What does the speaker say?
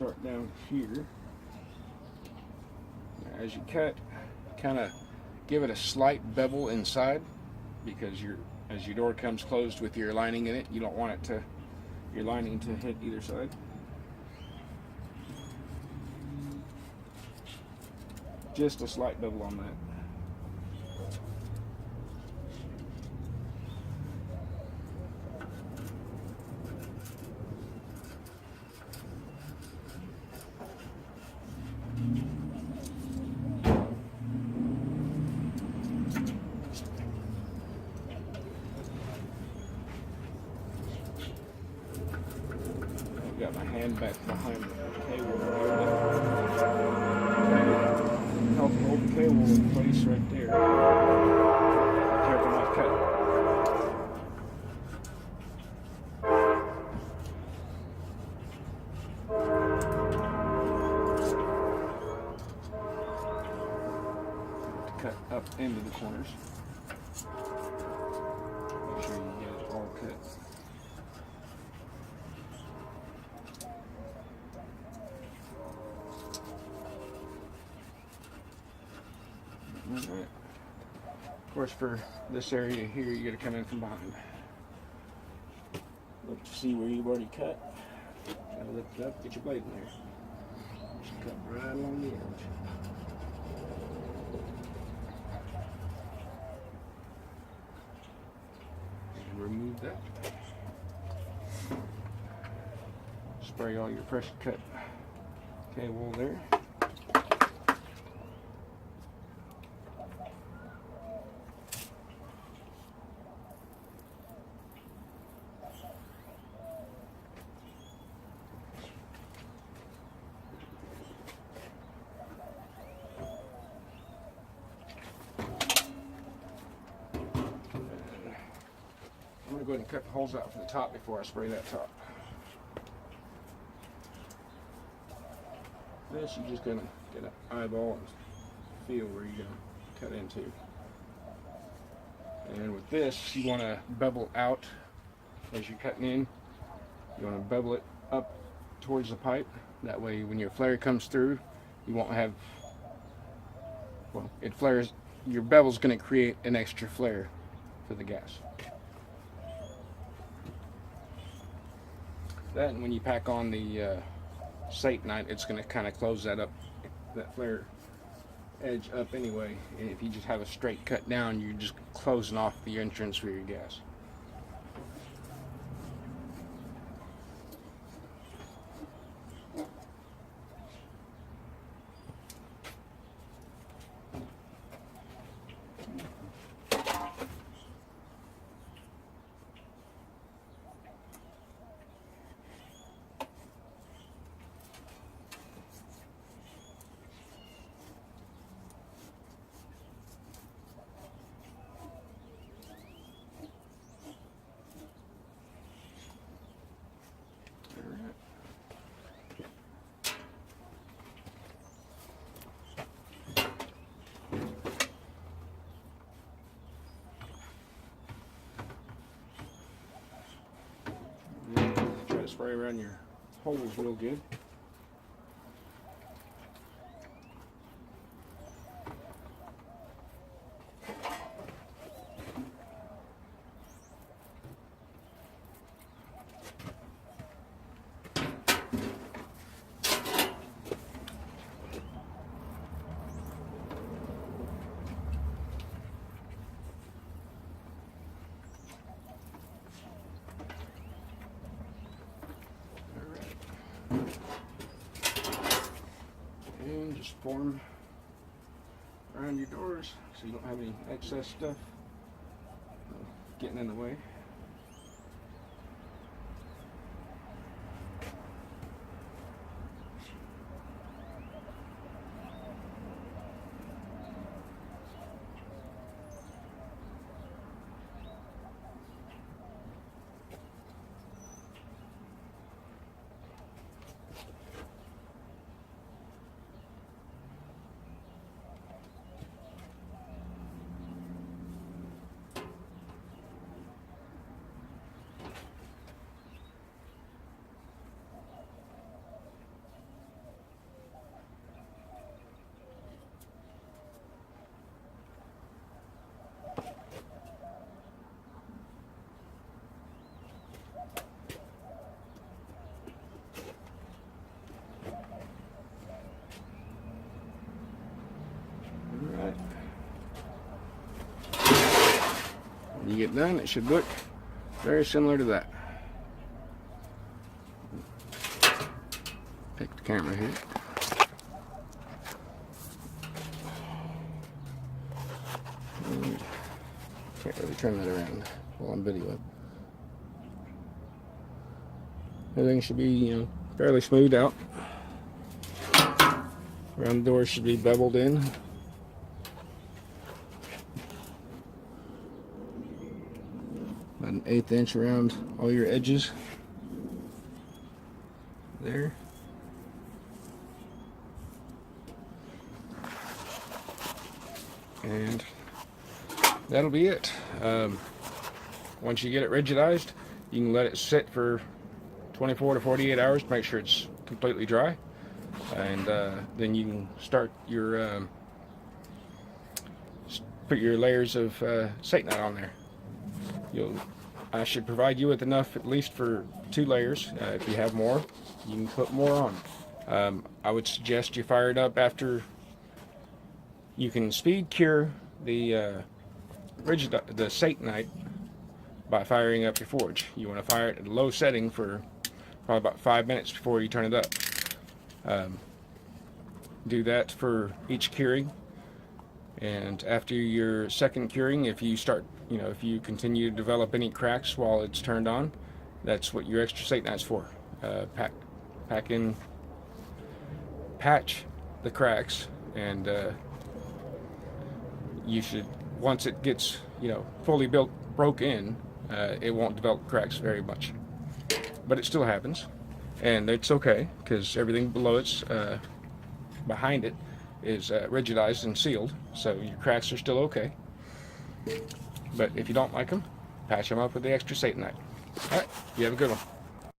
Start down here. As you cut, kind of give it a slight bevel inside, because as your door comes closed with your lining in it, you don't want your lining to hit either side. Just a slight bevel on that. Got my hand back behind the cable. Help hold the cable in place right there. Careful not cut. Cut up into the corners. Make sure you get it all cut. Right. Of course, for this area here, you got to come in from behind. Look to see where you've already cut. Got to lift it up, get your blade in there. Just cut right along the edge. And remove that. Spray all your fresh cut cable there. I'm going to go ahead and cut the holes out for the top before I spray that top. This, you're just going to get an eyeball and feel where you're going to cut into. And with this, you want to bevel out as you're cutting in. You want to bevel it up towards the pipe. That way when your flare comes through, you won't have, well, it flares, your bevel's going to create an extra flare for the gas. That, and when you pack on the Satanite, it's going to kind of close that up, that flare edge up anyway. And if you just have a straight cut down, you're just closing off the entrance for your gas. Try to spray around your holes real good. And just form around your doors so you don't have any excess stuff getting in the way. get done, it should look very similar to that. Pick the camera here. And can't really turn that around while I'm videoing. Everything should be, you know, fairly smoothed out. Around the door should be beveled in. About an 1/8 inch around all your edges. There. And that'll be it. Once you get it rigidized, you can let it sit for 24 to 48 hours to make sure it's completely dry. And then you can start your put your layers of Satanite on there. I should provide you with enough at least for 2 layers. If you have more, you can put more on. I would suggest you fire it up after you can speed cure the Satanite by firing up your forge. You want to fire it at a low setting for probably about 5 minutes before you turn it up. Do that for each curing, and after your second curing, if you start, you know, if you continue to develop any cracks while it's turned on, that's what your extra Satanite's for. Patch the cracks, and you should, once it gets, you know, fully broke in, it won't develop cracks very much, but it still happens, and it's okay because everything below it's behind it is rigidized and sealed, so your cracks are still okay. But if you don't like them, patch them up with the extra Satanite. Alright, you have a good one.